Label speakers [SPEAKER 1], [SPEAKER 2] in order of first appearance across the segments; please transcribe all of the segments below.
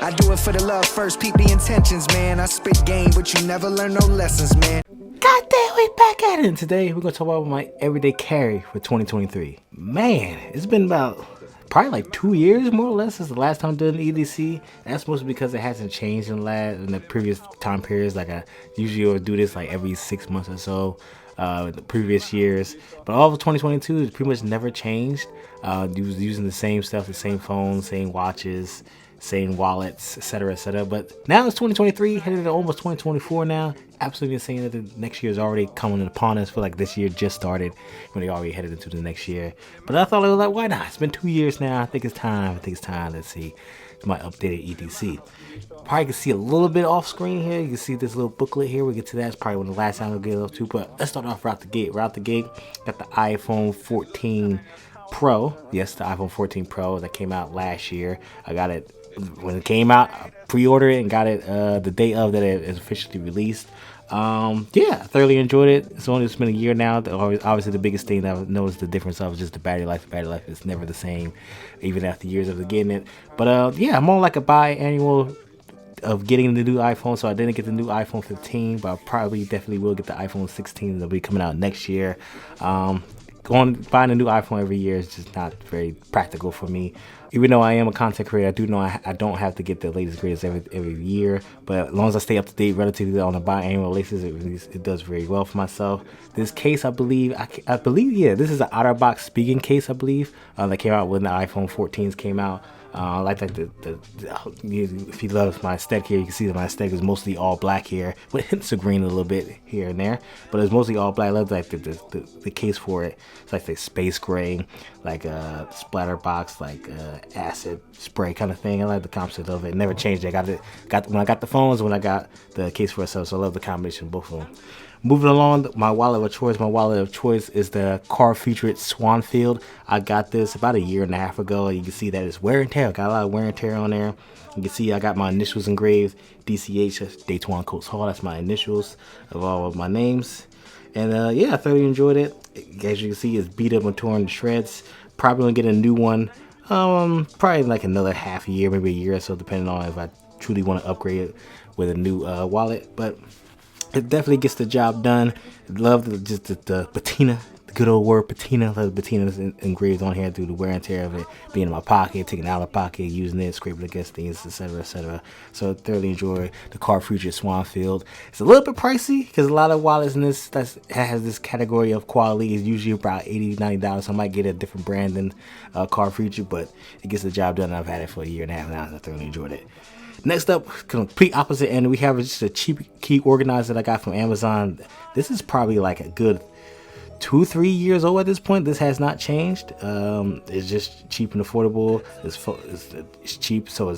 [SPEAKER 1] I do it for the love first, peep the intentions, man. I spit game, but you never learn no lessons, man.
[SPEAKER 2] God damn, we back at it. And today we're gonna talk about my everyday carry for 2023. Man, it's been about probably like 2 years more or less since the last time I did an EDC. That's mostly because it hasn't changed in the previous time periods. Like I usually would do this like every 6 months or so. The previous years, but all of 2022 has pretty much never changed. Was using the same stuff, the same phones, same watches, same wallets, etc., etc. But now it's 2023, headed to almost 2024 now. Absolutely insane that the next year is already coming upon us. I feel like this year just started when they already headed into the next year. But I thought it was like, why not? It's been 2 years now. I think it's time. Let's see. It's my updated EDC. Probably can see a little bit off screen here. You can see this little booklet here. We'll get to that. It's probably one of the last time we'll get up to. But let's start off right out the gate. Got the iPhone 14 Pro. Yes, the iPhone 14 Pro that came out last year. I got it when it came out. I pre-ordered it and got it the day of that it is officially released. Yeah, I thoroughly enjoyed it. It's been a year now. Obviously, the biggest thing that I've noticed the difference of is just the battery life. The battery life is never the same, even after years of getting it. But yeah, I'm on like a biannual of getting the new iPhone, so I didn't get the new iPhone 15, but I definitely will get the iPhone 16 that'll be coming out next year. Buying a new iPhone every year is just not very practical for me. Even though I am a content creator, I do know I don't have to get the latest greatest every year, but as long as I stay up to date relatively on a biannual basis, it does very well for myself. This case, I believe, yeah, this is an Otterbox Figura Case, I believe, that came out when the iPhone 14s came out. Like if you love my aesthetic here, you can see that my aesthetic is mostly all black here, with hints of green a little bit here and there, but it's mostly all black. I love like the case for it. It's like the space gray, like a splatter box, like acid spray kind of thing. I like the concept of it. Never changed it. When I got the phones, when I got the case for itself, so I love the combination of both of them. Moving along, my wallet of choice. My wallet of choice is the car-featured Swanfield. I got this about a year and a half ago. You can see that it's wear and tear. Got a lot of wear and tear on there. You can see I got my initials engraved. DCH, Daytona Coats Hall. That's my initials of all of my names. And yeah, I thoroughly enjoyed it. As you can see, it's beat up and torn to shreds. Probably gonna get a new one. Probably like another half a year, maybe a year or so, depending on if I truly want to upgrade it with a new wallet. But it definitely gets the job done. Love the patina, the good old word patina. Love the patina engraved on here through the wear and tear of it being in my pocket, taking it out of the pocket, using it, scraping against things, etc., etc. So I thoroughly enjoy the car featured Swanfield. It's a little bit pricey because a lot of wallets in this that has this category of quality is usually about $80-$90. So I might get a different brand than car featured, but it gets the job done. I've had it for a year and a half now, and I thoroughly enjoyed it. Next up, complete opposite end, we have just a cheap key organizer that I got from Amazon. This is probably like a good 2-3 years old at this point. This has not changed. It's just cheap and affordable. It's cheap, so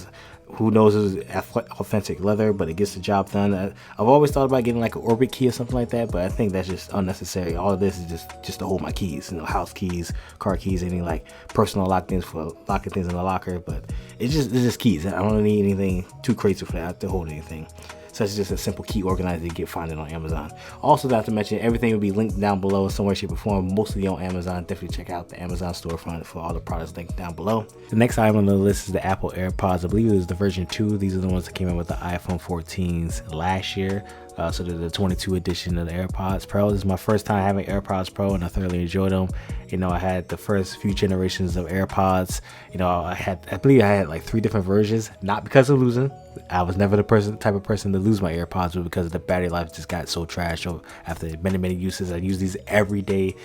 [SPEAKER 2] who knows, it's authentic leather, but it gets the job done. I've always thought about getting like an Orbit key or something like that, but I think that's just unnecessary. All of this is just to hold my keys, house keys, car keys, any like personal lock things for locking things in the locker. But it's just keys. I don't need anything too crazy for that to hold anything. So it's just a simple key organizer you find it on Amazon. Also, not to mention, everything will be linked down below in some way, shape, or form, mostly on Amazon. Definitely check out the Amazon storefront for all the products linked down below. The next item on the list is the Apple AirPods. I believe it was the version 2. These are the ones that came in with the iPhone 14s last year. So the 22 edition of the AirPods Pro. This is my first time having AirPods Pro, and I thoroughly enjoyed them. I had the first few generations of AirPods. I believe I had like 3 different versions, not because of losing. I was never the type of person to lose my AirPods, but because the battery life just got so trash. So after many uses, I use these every day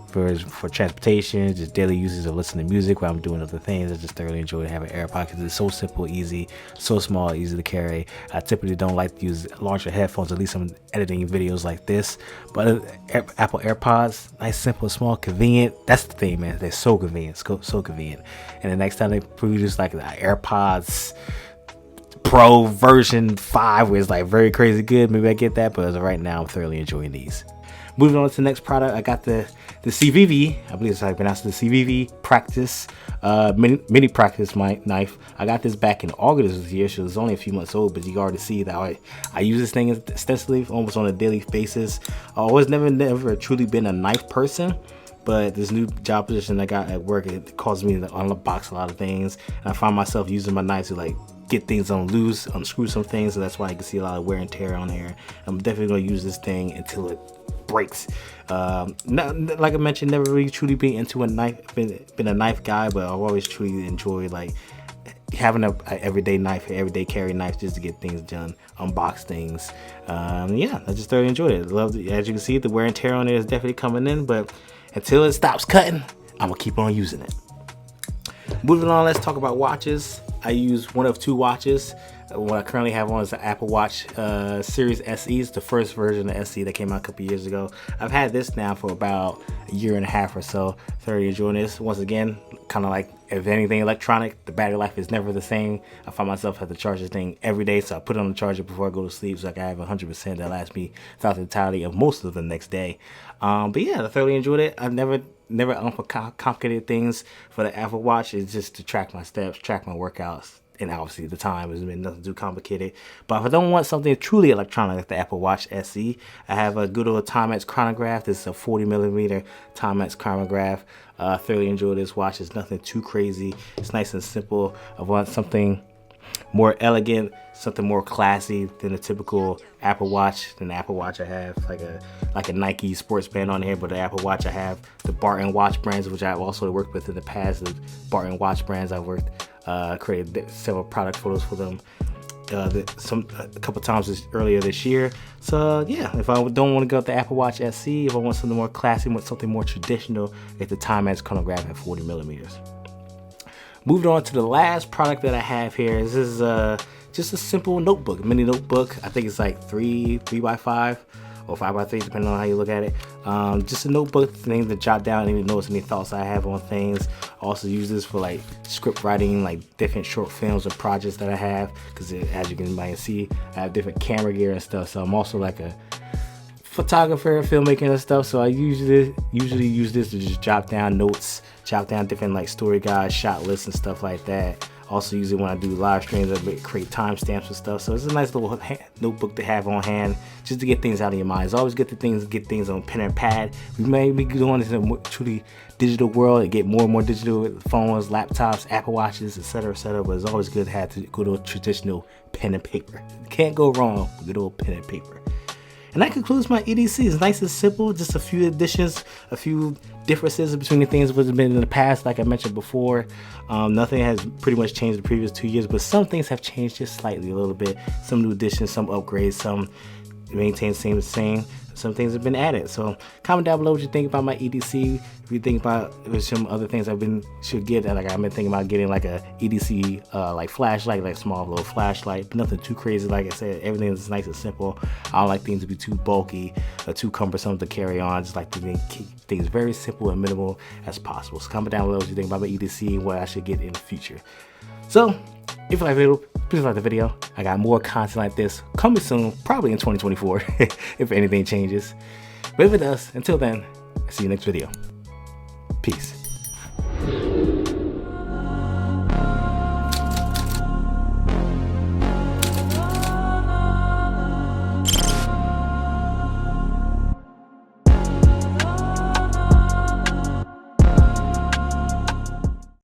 [SPEAKER 2] for transportation, just daily uses, or listening to music while I'm doing other things. I just thoroughly enjoy having AirPods because it's so simple, easy, so small, easy to carry. I typically don't like to use larger headphones, at least I'm editing videos like this. But Apple AirPods, nice, simple, small, convenient. That's the thing, man. They're so convenient, so convenient. And the next time they produce like the AirPods Pro version 5, where it's like very crazy good, maybe I get that. But as of right now, I'm thoroughly enjoying these. Moving on to the next product, I got the Civivi, I believe it's how I pronounce it, the Civivi Praxis mini Praxis knife. I got this back in August of this year, so it's only a few months old, but you can already see that I use this thing extensively, almost on a daily basis. I was never truly been a knife person, but this new job position I got at work, it caused me to unbox a lot of things, and I find myself using my knives to like get things on loose, unscrew some things, so that's why you can see a lot of wear and tear on here. I'm definitely going to use this thing until it breaks. Like I mentioned, never really truly been into a knife, been a knife guy, but I've always truly enjoyed like having a everyday knife, everyday carry knife, just to get things done, unbox things. Yeah, I just thoroughly enjoyed it. Love it. As you can see, the wear and tear on it is definitely coming in, but until it stops cutting, I'm gonna keep on using it. Moving on, let's talk about watches. I use one of two watches. What I currently have on is the Apple Watch Series SE. It's the first version of SE that came out a couple years ago. I've had this now for about a year and a half or so. Thoroughly enjoying this. Once again, kind of like if anything electronic, the battery life is never the same. I find myself have to charge this thing every day, so I put it on the charger before I go to sleep, so I can have 100% that lasts me throughout the entirety of most of the next day. But yeah, I thoroughly enjoyed it. I've never complicated things for the Apple Watch. It's just to track my steps, track my workouts. And obviously the time has been nothing too complicated. But if I don't want something truly electronic like the Apple Watch SE, I have a good old Timex chronograph. This is a 40mm Timex chronograph. Thoroughly enjoy this watch. It's nothing too crazy. It's nice and simple. I want something more elegant, something more classy than the typical Apple Watch. Than the Apple Watch I have like a Nike sports band on here, but the Apple Watch I have the Barton watch brands, which I've also worked with in the past. The Barton watch brands I've worked. Created several product photos for them a couple times earlier this year. So yeah, if I don't want to go with the Apple Watch SE, if I want something more classy, want something more traditional, get the Timex chronograph at 40mm. Moving on to the last product that I have here. This is just a simple notebook, mini notebook. I think it's like 3x5 or 5x3, depending on how you look at it. Just a notebook thing to jot down any notes, any thoughts I have on things. Also use this for like script writing, like different short films or projects that I have, because as you can see, I have different camera gear and stuff. So I'm also like a photographer, filmmaker and stuff. So I usually use this to just jot down notes, jot down different like story guides, shot lists and stuff like that. Also use it when I do live streams, I create timestamps and stuff. So it's a nice little notebook to have on hand, just to get things out of your mind. It's always good to get things on pen and pad. We may be going into a truly digital world and get more and more digital phones, laptops, Apple Watches, etc., etc. But it's always good to have good old traditional pen and paper. You can't go wrong with good old pen and paper. And that concludes my EDC. It's nice and simple, just a few additions, a few differences between the things that have been in the past, like I mentioned before. Nothing has pretty much changed the previous 2 years, but some things have changed just slightly, a little bit. Some new additions, some upgrades, some maintain the same. Some things have been added. So comment down below what you think about my EDC. If you think about some other things should get, like I've been thinking about getting like a EDC like flashlight, like small little flashlight, but nothing too crazy. Like I said, everything is nice and simple. I don't like things to be too bulky or too cumbersome to carry on. Just like to keep things very simple and minimal as possible. So comment down below what you think about my EDC and what I should get in the future. So if you like the video, please like the video. I got more content like this coming soon, probably in 2024, if anything changes. But if it does, until then, I'll see you next video. Peace.